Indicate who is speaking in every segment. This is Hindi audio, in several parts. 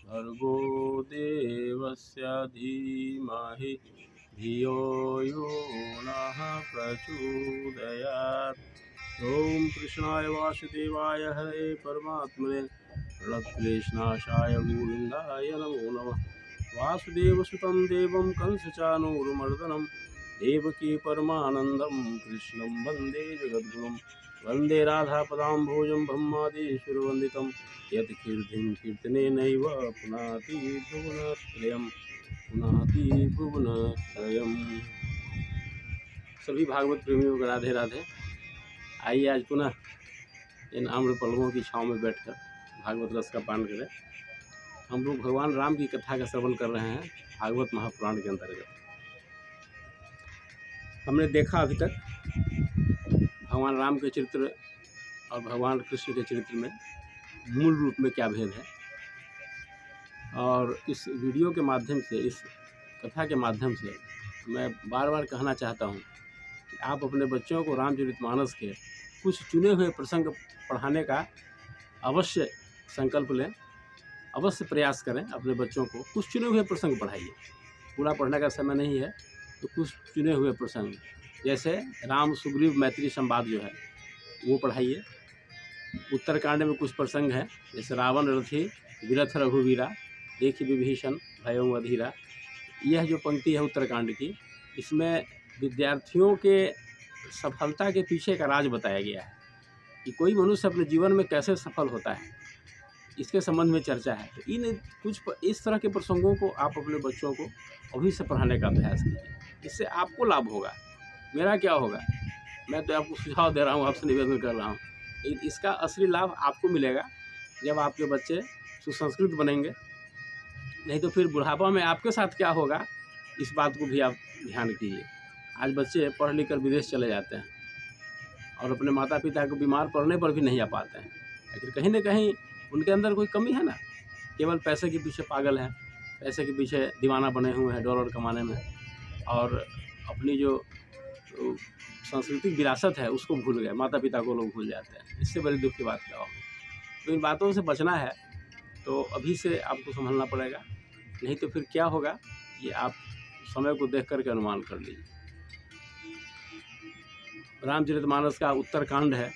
Speaker 1: भर्गो देवस्य धीमहि धियो यो नः प्रचोदयात्। ओम कृष्णाय वासुदेवाय हरे परमात्मने प्रणतक्लेशनाशाय गोविंदाय नमो नमः। वासुदेवसुतं देवं कंसचानूरमर्दनं देवकी परमानन्दं कृष्णं वन्दे जगद्गुरुं। वन्दे राधापदाम्भोजं ब्रह्मादिईश्वरवन्दितं यत्कीर्तिं कीर्तनेनैव पुनाति भुवनत्रयम्। सभी भागवत प्रेमियों को राधे राधे। आइए आज पुनः इन आम्र पलकों की छाँव में बैठकर भागवत रस का पान करें। हम लोग भगवान राम की कथा का श्रवण कर रहे हैं भागवत महापुराण के अंतर्गत। हमने देखा अभी तक भगवान राम के चरित्र और भगवान कृष्ण के चरित्र में मूल रूप में क्या भेद है, और इस वीडियो के माध्यम से, इस कथा के माध्यम से मैं बार बार कहना चाहता हूँ कि आप अपने बच्चों को रामचरितमानस के कुछ चुने हुए प्रसंग पढ़ाने का अवश्य संकल्प लें, अवश्य प्रयास करें। अपने बच्चों को कुछ चुने हुए प्रसंग पढ़ाइए। पूरा पढ़ने का समय नहीं है तो कुछ चुने हुए प्रसंग, जैसे राम सुग्रीव मैत्री संवाद जो है वो पढ़ाइए। उत्तरकांड में कुछ प्रसंग हैं, जैसे रावण रथी विरथ रघुवीरा देखि विभीषण भयों अधीरा। यह जो पंक्ति है उत्तरकांड की, इसमें विद्यार्थियों के सफलता के पीछे का राज बताया गया है कि कोई मनुष्य अपने जीवन में कैसे सफल होता है, इसके संबंध में चर्चा है। तो इन कुछ इस तरह के प्रसंगों को आप अपने बच्चों को अभी से पढ़ाने का अभ्यास कीजिए। इससे आपको लाभ होगा, मेरा क्या होगा। मैं तो आपको सुझाव दे रहा हूँ, आपसे निवेदन कर रहा हूँ। इसका असली लाभ आपको मिलेगा जब आपके बच्चे सुसंस्कृत बनेंगे। नहीं तो फिर बुढ़ापा में आपके साथ क्या होगा, इस बात को भी आप ध्यान कीजिए। आज बच्चे पढ़ लिख कर विदेश चले जाते हैं और अपने माता पिता को बीमार पड़ने पर भी नहीं आ पाते हैं। लेकिन कहीं ना कहीं उनके अंदर कोई कमी है ना, केवल पैसे के पीछे पागल हैं, पैसे के पीछे दीवाना बने हुए हैं डॉलर कमाने में, और अपनी जो सांस्कृतिक विरासत है उसको भूल गए, माता पिता को लोग भूल जाते हैं। इससे बड़ी दुख की बात क्या होगी। तो इन बातों से बचना है तो अभी से आपको संभलना पड़ेगा, नहीं तो फिर क्या होगा ये आप समय को देख करके अनुमान कर लीजिए। रामचरितमानस का उत्तरकांड है,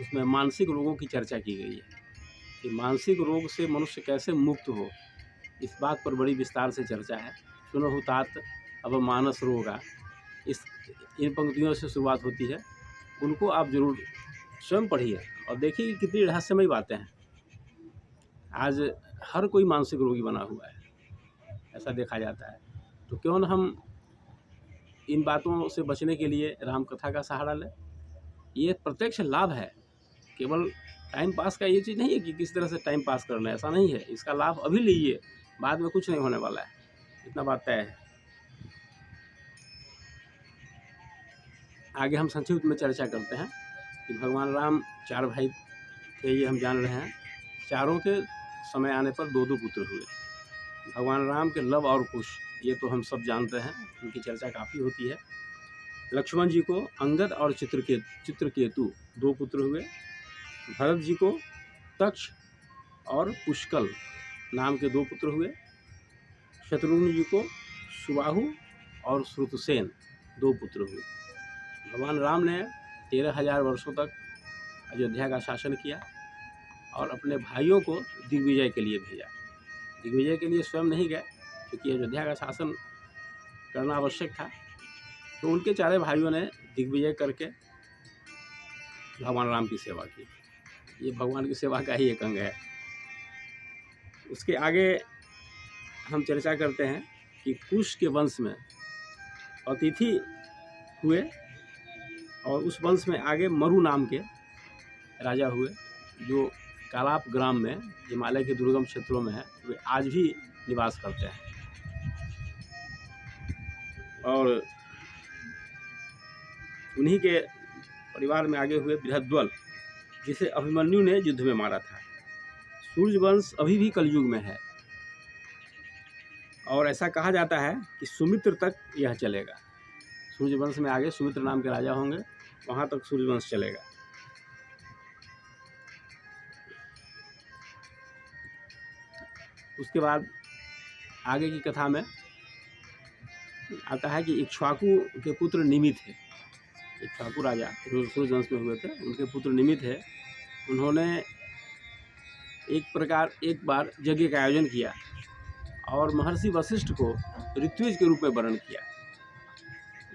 Speaker 1: उसमें मानसिक रोगों की चर्चा की गई है कि मानसिक रोग से मनुष्य कैसे मुक्त हो, इस बात पर बड़ी विस्तार से चर्चा है। सुनो तात अब मानस रोगा, इन पंक्तियों से शुरुआत होती है। उनको आप जरूर स्वयं पढ़िए और देखिए कि कितनी रहस्यमयी बातें हैं। आज हर कोई मानसिक रोगी बना हुआ है, ऐसा देखा जाता है। तो क्यों न हम इन बातों से बचने के लिए राम कथा का सहारा लें। ये प्रत्यक्ष लाभ है, केवल टाइम पास का ये चीज़ नहीं है कि किस तरह से टाइम पास करना है, ऐसा नहीं है। इसका लाभ अभी लीजिए, बाद में कुछ नहीं होने वाला है, इतना बात तय है। आगे हम संक्षिप्त में चर्चा करते हैं कि भगवान राम 4 भाई थे, ये हम जान रहे हैं। चारों के समय आने पर 2-2 पुत्र हुए। भगवान राम के लव और कुश, ये तो हम सब जानते हैं, उनकी चर्चा काफ़ी होती है। लक्ष्मण जी को अंगद और चित्रकेतु 2 पुत्र हुए। भरत जी को तक्ष और पुष्कल नाम के 2 पुत्र हुए। शत्रुघ्न जी को सुबाहु और श्रुतसेन 2 पुत्र हुए। भगवान राम ने 13,000 वर्षों तक अयोध्या का शासन किया और अपने भाइयों को दिग्विजय के लिए भेजा। दिग्विजय के लिए स्वयं नहीं गए, क्योंकि अयोध्या का शासन करना आवश्यक था। तो उनके 4 भाइयों ने दिग्विजय करके भगवान राम की सेवा की। ये भगवान की सेवा का ही एक अंग है। उसके आगे हम चर्चा करते हैं कि कुश के वंश में अतिथि हुए, और उस वंश में आगे मरु नाम के राजा हुए, जो कालाप ग्राम में हिमालय के दुर्गम क्षेत्रों में है। वे आज भी निवास करते हैं। और उन्हीं के परिवार में आगे हुए बृहद्वल, जिसे अभिमन्यु ने युद्ध में मारा था। सूर्यवंश अभी भी कलयुग में है, और ऐसा कहा जाता है कि सुमित्र तक यह चलेगा। सूर्यवंश में आगे सुमित्र नाम के राजा होंगे, वहाँ तक सूर्यवंश चलेगा। उसके बाद आगे की कथा में आता है कि इक्ष्वाकु के पुत्र निमित है। इक्ष्वाकु राजा सूर्य वंश में हुए थे, उनके पुत्र निमित है। उन्होंने एक बार यज्ञ का आयोजन किया और महर्षि वशिष्ठ को ऋत्विज के रूप में वर्ण किया।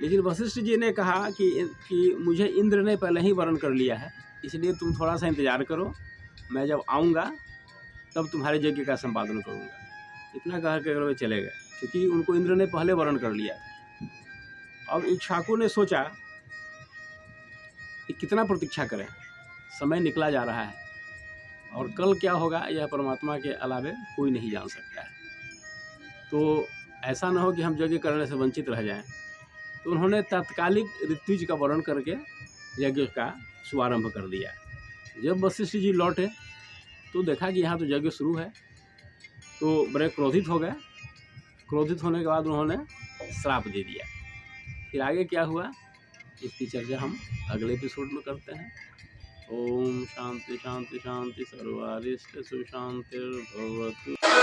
Speaker 1: लेकिन वशिष्ठ जी ने कहा कि मुझे इंद्र ने पहले ही वर्ण कर लिया है, इसलिए तुम थोड़ा सा इंतजार करो, मैं जब आऊँगा तब तुम्हारे यज्ञ का संपादन करूँगा। इतना कह के वे चले गए, क्योंकि उनको इंद्र ने पहले वर्ण कर लिया था। अब इक्ष्वाकु ने सोचा कि कितना प्रतीक्षा करें, समय निकला जा रहा है और कल क्या होगा यह परमात्मा के अलावे कोई नहीं जान सकता है। तो ऐसा न हो कि हम यज्ञ करने से वंचित रह जाएं। तो उन्होंने तात्कालिक ऋत्विज का वर्ण करके यज्ञ का शुभारंभ कर दिया। जब वशिष्ठ जी लौटे तो देखा कि यहाँ तो यज्ञ शुरू है, तो बड़े क्रोधित हो गए। क्रोधित होने के बाद उन्होंने श्राप दे दिया। फिर आगे क्या हुआ इसकी चर्चा हम अगले एपिसोड में करते हैं। ओम शांति शांति शांति सर्वारिष्ट सुशांतिर्भवतु।